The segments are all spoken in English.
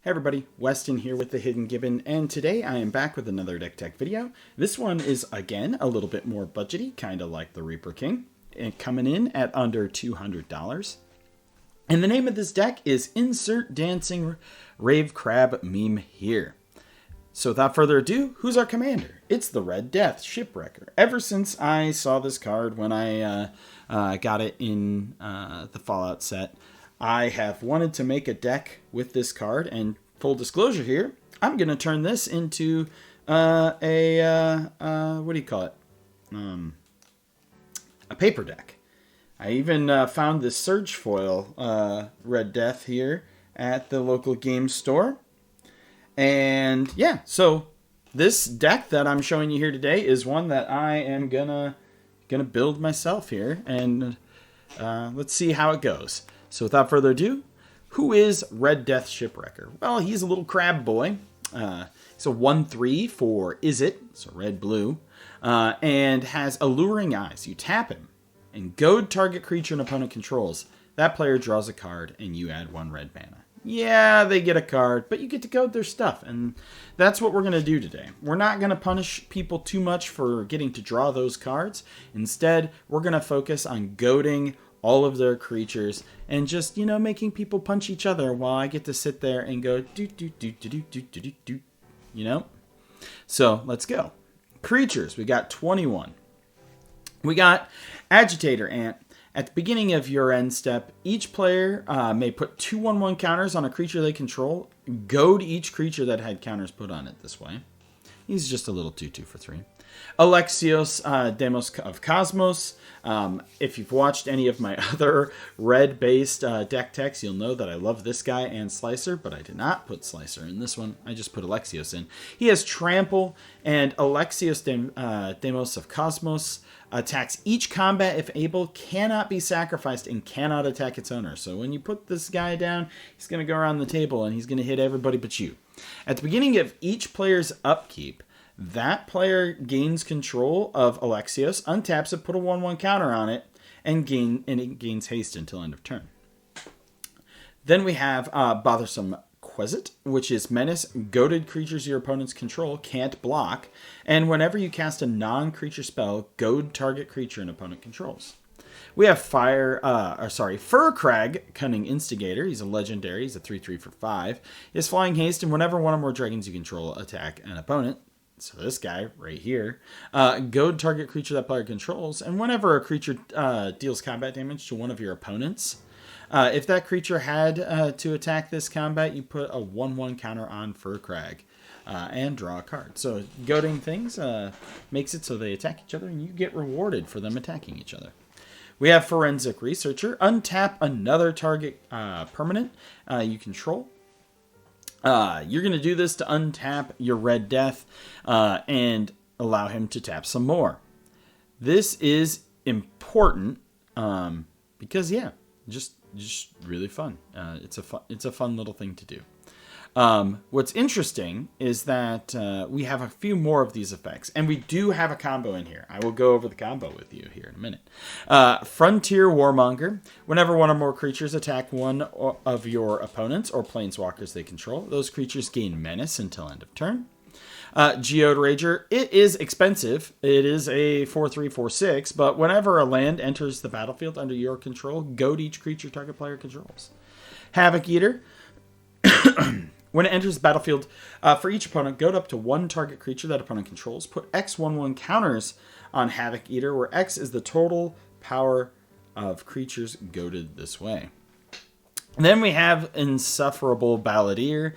Hey everybody, Weston here with the Hidden Gibbon, and today I am back with another deck tech video. This one is, again, a little bit more budgety, kind of like the Reaper King, and coming in at under $200. And the name of this deck is Insert Dancing Rave Crab Meme here. So without further ado, who's our commander? It's the Red Death, Shipwrecker. Ever since I saw this card when I got it in the Fallout set, I have wanted to make a deck with this card, and full disclosure here, I'm going to turn this into what do you call it? A paper deck. I even found this Surge Foil Red Death here at the local game store. And yeah, so this deck that I'm showing you here today is one that I am gonna build myself here, and let's see how it goes. So without further ado, who is Red Death Shipwrecker? Well, he's a little crab boy. He's a 1/3 for Izzet, so red-blue, and has Alluring Eyes. You tap him, and goad target creature an opponent controls. That player draws a card, and you add 1 red mana. Yeah, they get a card, but you get to goad their stuff, and that's what we're going to do today. We're not going to punish people too much for getting to draw those cards. Instead, we're going to focus on goading all of their creatures and just, making people punch each other while I get to sit there and go do. So let's go. Creatures, we got 21. We got Agitator Ant. At the beginning of your end step, each player may put 2/1/1 counters on a creature they control. Goad each creature that had counters put on it this way. He's just a little 2/2 for 3. Alexios, Demos of Cosmos. If you've watched any of my other red-based deck techs, you'll know that I love this guy and Slicer, but I did not put Slicer in this one. I just put Alexios in. He has Trample, and Alexios Demos of Cosmos attacks each combat if able, cannot be sacrificed, and cannot attack its owner. So when you put this guy down, he's going to go around the table, and he's going to hit everybody but you. At the beginning of each player's upkeep, that player gains control of Alexios, untaps it, put a 1/1 counter on it, and it gains haste until end of turn. Then we have Bothersome Quesit, which is Menace. Goaded creatures your opponents control can't block, and whenever you cast a non-creature spell, goad target creature an opponent controls. We have Fur Crag, Cunning Instigator. He's a legendary. He's a 3/3 for 5. He has Flying Haste, and whenever one or more dragons you control attack an opponent, so this guy right here, goad target creature that player controls, and whenever a creature deals combat damage to one of your opponents, if that creature had to attack this combat, you put a 1/1 counter on Fur Crag and draw a card. So goading things makes it so they attack each other, and you get rewarded for them attacking each other. We have Forensic Researcher. Untap another target permanent you control. You're going to do this to untap your Red Death and allow him to tap some more. This is important because, yeah, just really fun. It's a fun little thing to do. What's interesting is that we have a few more of these effects, and we do have a combo in here. I will go over the combo with you here in a minute. Frontier Warmonger. Whenever one or more creatures attack one of your opponents or planeswalkers they control, those creatures gain menace until end of turn. Geode Rager. It is expensive. It is a 4/3 4/6, but whenever a land enters the battlefield under your control, goad each creature target player controls. Havoc Eater. When it enters the battlefield, for each opponent, goad up to 1 target creature that opponent controls. Put X 1/1 counters on Havoc Eater, where X is the total power of creatures goaded this way. And then we have Insufferable Balladeer.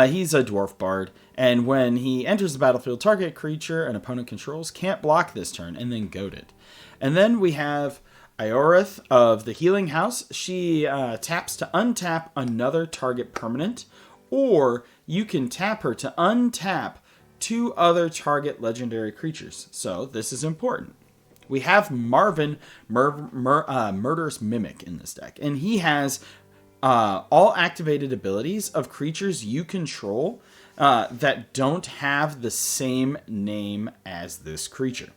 He's a dwarf bard, and when he enters the battlefield, target creature an opponent controls can't block this turn, and then goad it. And then we have Iorith of the Healing House. She taps to untap another target permanent, or you can tap her to untap 2 other target legendary creatures. So this is important. We have Marvin, Murderous Mimic in this deck, and he has all activated abilities of creatures you control that don't have the same name as this creature.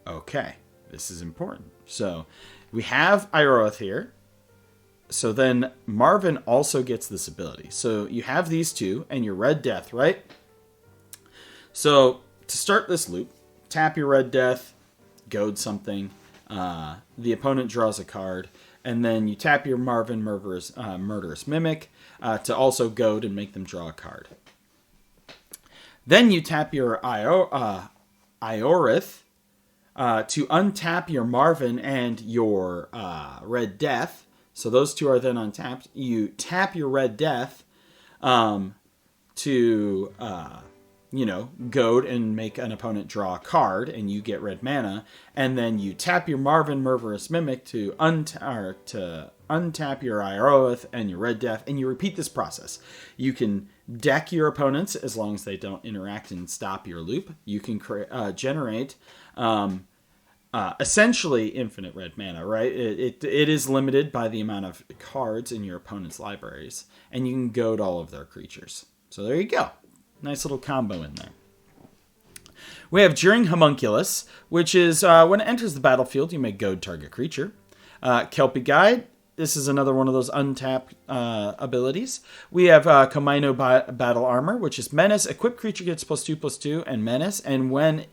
Okay, this is important. So we have Iroth here. so then Marvin also gets this ability. So you have these two and your Red Death, right? So to start this loop, tap your Red Death, goad something. The opponent draws a card, and then you tap your Marvin Murderous Mimic to also goad and make them draw a card. Then you tap your Iorith to untap your Marvin and your Red Death. So those two are then untapped. You tap your Red Death to goad and make an opponent draw a card, and you get red mana. And then you tap your Marvin Murderous Mimic to untap your Iorith and your Red Death, and you repeat this process. You can deck your opponents as long as they don't interact and stop your loop. You can generate essentially infinite red mana, right? It is limited by the amount of cards in your opponent's libraries, and you can goad all of their creatures. So there you go. Nice little combo in there. We have Jeering Homunculus, which is when it enters the battlefield, you may goad target creature. Kelpie Guide. This is another one of those untapped abilities. We have Komaino Battle Armor, which is Menace. Equipped creature gets +2/+2 and Menace. And when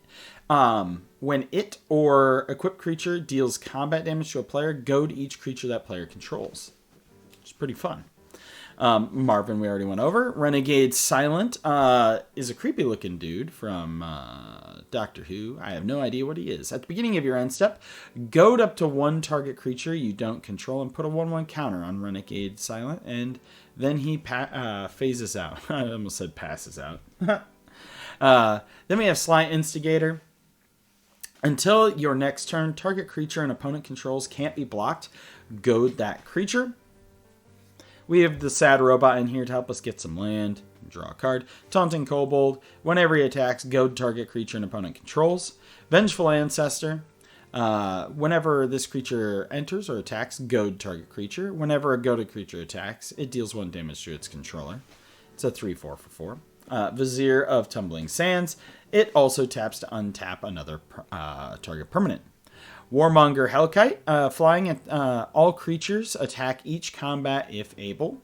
it or equipped creature deals combat damage to a player, goad each creature that player controls. Which is pretty fun. Marvin, we already went over. Renegade Silent is a creepy looking dude from Doctor Who. I have no idea what he is. At the beginning of your end step, goad up to one target creature you don't control and put a 1/1 counter on Renegade Silent, and then he phases out. I almost said passes out. Then we have Sly Instigator. Until your next turn, target creature an opponent controls can't be blocked. Goad that creature. We have the Sad Robot in here to help us get some land. Draw a card. Taunting Kobold. Whenever he attacks, goad target creature an opponent controls. Vengeful Ancestor. Whenever this creature enters or attacks, goad target creature. Whenever a goaded creature attacks, it deals 1 damage to its controller. It's a 3/4 for 4. Vizier of Tumbling Sands. It also taps to untap another target permanent. Warmonger Hellkite, flying at all creatures, attack each combat if able.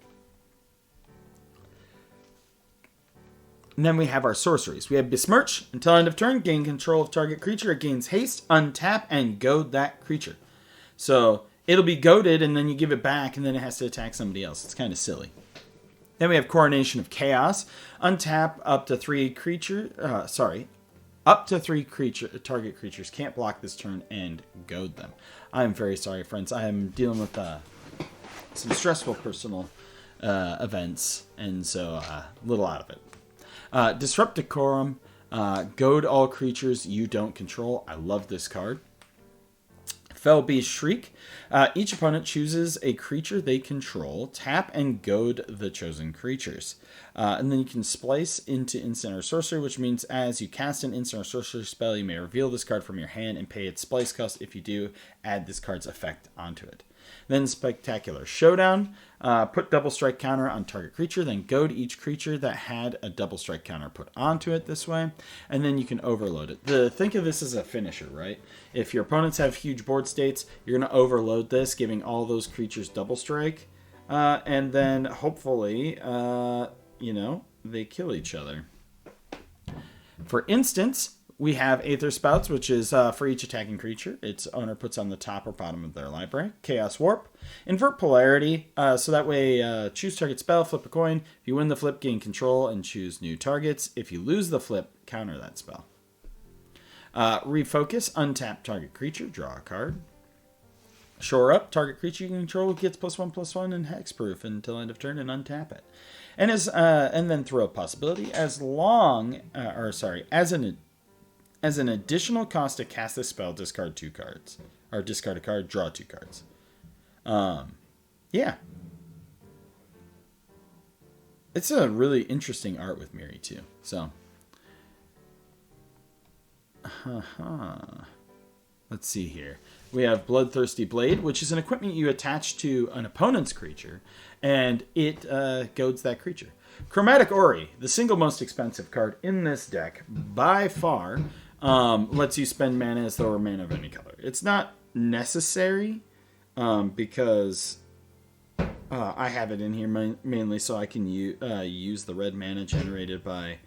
And then we have our sorceries. We have Besmirch. Until end of turn, gain control of target creature. It gains haste, untap, and goad that creature. So it'll be goaded, and then you give it back, and then it has to attack somebody else. It's kind of silly. Then we have Coronation of Chaos. Untap up to 3 target creatures can't block this turn and goad them. I'm very sorry, friends. I am dealing with some stressful personal events, and so a little out of it. Disrupt Decorum. Goad all creatures you don't control. I love this card. Fell Beast Shriek. Each opponent chooses a creature they control. Tap and goad the chosen creatures. And then you can splice into instant or sorcery, which means as you cast an instant or sorcery spell, you may reveal this card from your hand and pay its splice cost. If you do, add this card's effect onto it. Then Spectacular Showdown. Put double strike counter on target creature, then goad each creature that had a double strike counter put onto it this way, and then you can overload it. Think of this as a finisher, right? If your opponents have huge board states, you're going to overload this, giving all those creatures double strike, and then hopefully, they kill each other. For instance, we have Aether Spouts, which is for each attacking creature its owner puts on the top or bottom of their library. Chaos Warp. Invert Polarity, so that way choose target spell, flip a coin. If you win the flip, gain control and choose new targets. If you lose the flip, counter that spell. Refocus, untap target creature, draw a card. Shore Up, target creature you control gets +1/+1 and hexproof until end of turn and untap it. And then throw a possibility as an additional cost to cast this spell, discard 2 cards. Or discard a card, draw 2 cards. Yeah. It's a really interesting art with Miri, too. So. Let's see here. We have Bloodthirsty Blade, which is an equipment you attach to an opponent's creature, and it goads that creature. Chromatic Ori, the single most expensive card in this deck, by far. Lets you spend mana as though it were mana of any color. It's not necessary, because I have it in here mainly so I can use the red mana generated by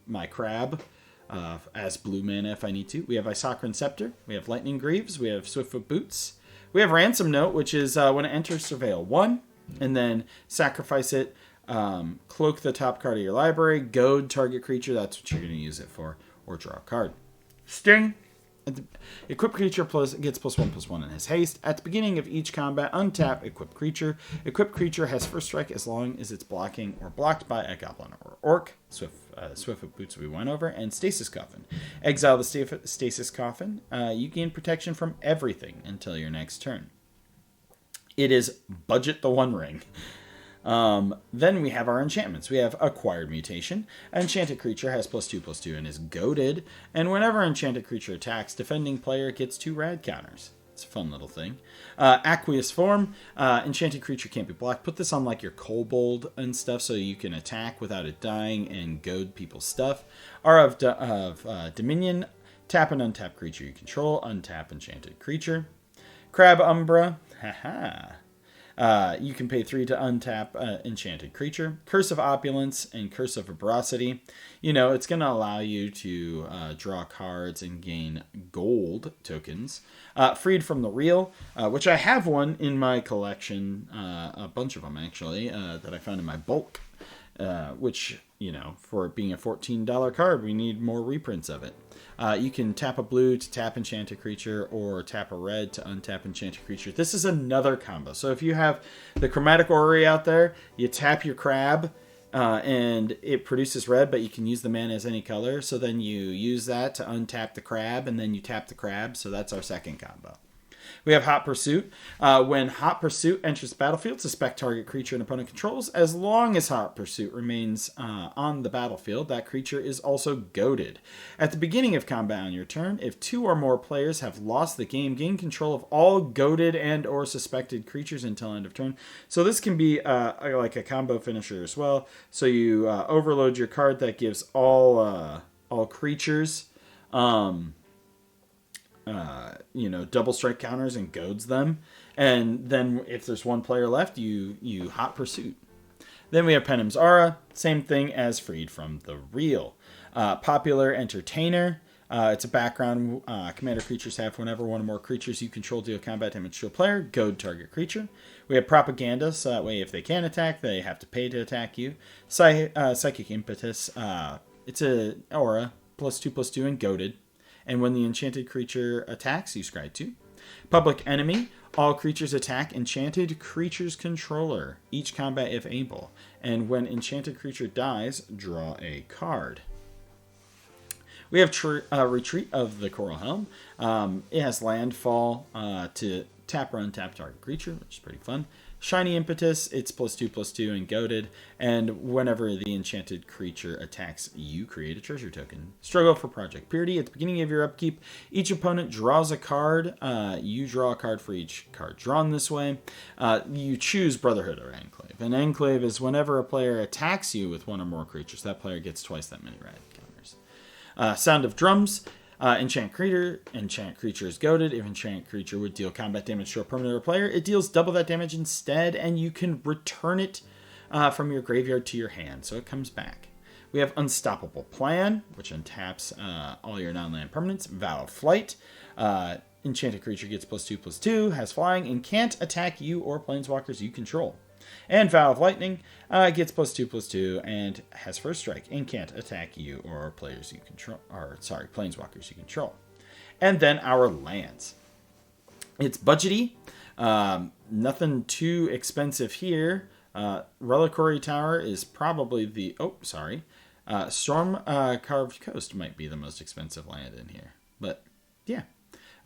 my crab as blue mana if I need to. We have Isokran Scepter, we have Lightning Greaves, we have Swiftfoot Boots, we have Ransom Note, which is when it enters Surveil 1, and then sacrifice it, cloak the top card of your library, goad target creature, that's what you're going to use it for, or draw a card. Sting. Equipped creature gets +1/+1 and has haste. At the beginning of each combat, untap equipped creature. Equipped creature has first strike as long as it's blocking or blocked by a goblin or orc. Swiftfoot Boots we went over. And Stasis Coffin. Exile the Stasis Coffin. You gain protection from everything until your next turn. It is budget the One Ring. Then we have our enchantments. We have Acquired Mutation. An enchanted creature has +2/+2 and is goaded. And whenever an enchanted creature attacks, defending player gets 2 rad counters. It's a fun little thing. Aqueous Form. Enchanted creature can't be blocked. Put this on like your kobold and stuff so you can attack without it dying and goad people's stuff. Aura of Dominion. Tap an untapped creature you control. Untap enchanted creature. Crab Umbra. Haha. You can pay 3 to untap enchanted creature. Curse of Opulence and Curse of Veracity. You know, it's going to allow you to draw cards and gain gold tokens. Freed from the Reel, which I have one in my collection, a bunch of them actually, that I found in my bulk. Which, you know, for it being a $14 card, we need more reprints of it. You can tap a blue to tap enchanted creature or tap a red to untap enchanted creature. This is another combo. So if you have the Chromatic Orrery out there, you tap your crab and it produces red, but you can use the mana as any color. So then you use that to untap the crab and then you tap the crab. So that's our second combo. We have Hot Pursuit. When Hot Pursuit enters the battlefield, suspect target creature an opponent controls. As long as Hot Pursuit remains on the battlefield, that creature is also goaded. At the beginning of combat on your turn, if 2 or more players have lost the game, gain control of all goaded and or suspected creatures until end of turn. So this can be like a combo finisher as well. So you overload your card that gives all creatures double strike counters and goads them. And then if there's one player left, you Hot Pursuit. Then we have Penim's Aura, same thing as Freed from the Reel. Popular Entertainer. It's a background. Commander creatures have whenever one or more creatures you control deal combat damage to a player, goad target creature. We have Propaganda, so that way if they can attack, they have to pay to attack you. Psychic Impetus. It's a aura, +2/+2 and goaded. And when the enchanted creature attacks, you scry 2. Public Enemy. All creatures attack enchanted creature's controller, each combat if able. And when enchanted creature dies, draw a card. We have Retreat of the Coral Helm. It has landfall to tap or untap target creature, which is pretty fun. Shiny Impetus, it's +2/+2 and goaded, and whenever the enchanted creature attacks, you create a treasure token. Struggle for Project Purity. At the beginning of your upkeep, each opponent draws a card. You draw a card for each card drawn this way. You choose Brotherhood or Enclave. An Enclave is whenever a player attacks you with one or more creatures, that player gets twice that many red counters. Sound of Drums. Enchant creature is goaded. If enchant creature would deal combat damage to a permanent or player, it deals double that damage instead, and you can return it from your graveyard to your hand, so it comes back. We have Unstoppable Plan, which untaps all your non-land permanents. Vow of Flight. Enchanted creature gets +2/+2, has flying, and can't attack you or planeswalkers you control. And Vow of Lightning gets +2/+2 and has first strike and can't attack you or players you control. Planeswalkers you control. And then our lands. It's budgety. Nothing too expensive here. Reliquary Tower is probably the... Storm Carved Coast might be the most expensive land in here. But, yeah.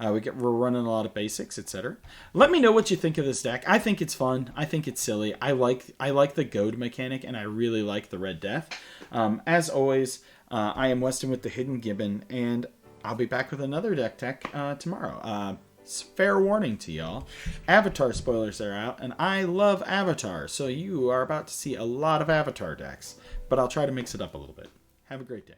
We're running a lot of basics, etc. Let me know what you think of this deck. I think it's fun. I think it's silly. I like the goad mechanic, and I really like the Red Death. As always, I am Weston with the Hidden Gibbon, and I'll be back with another deck tech tomorrow. Fair warning to y'all. Avatar spoilers are out, and I love Avatar, so you are about to see a lot of Avatar decks. But I'll try to mix it up a little bit. Have a great day.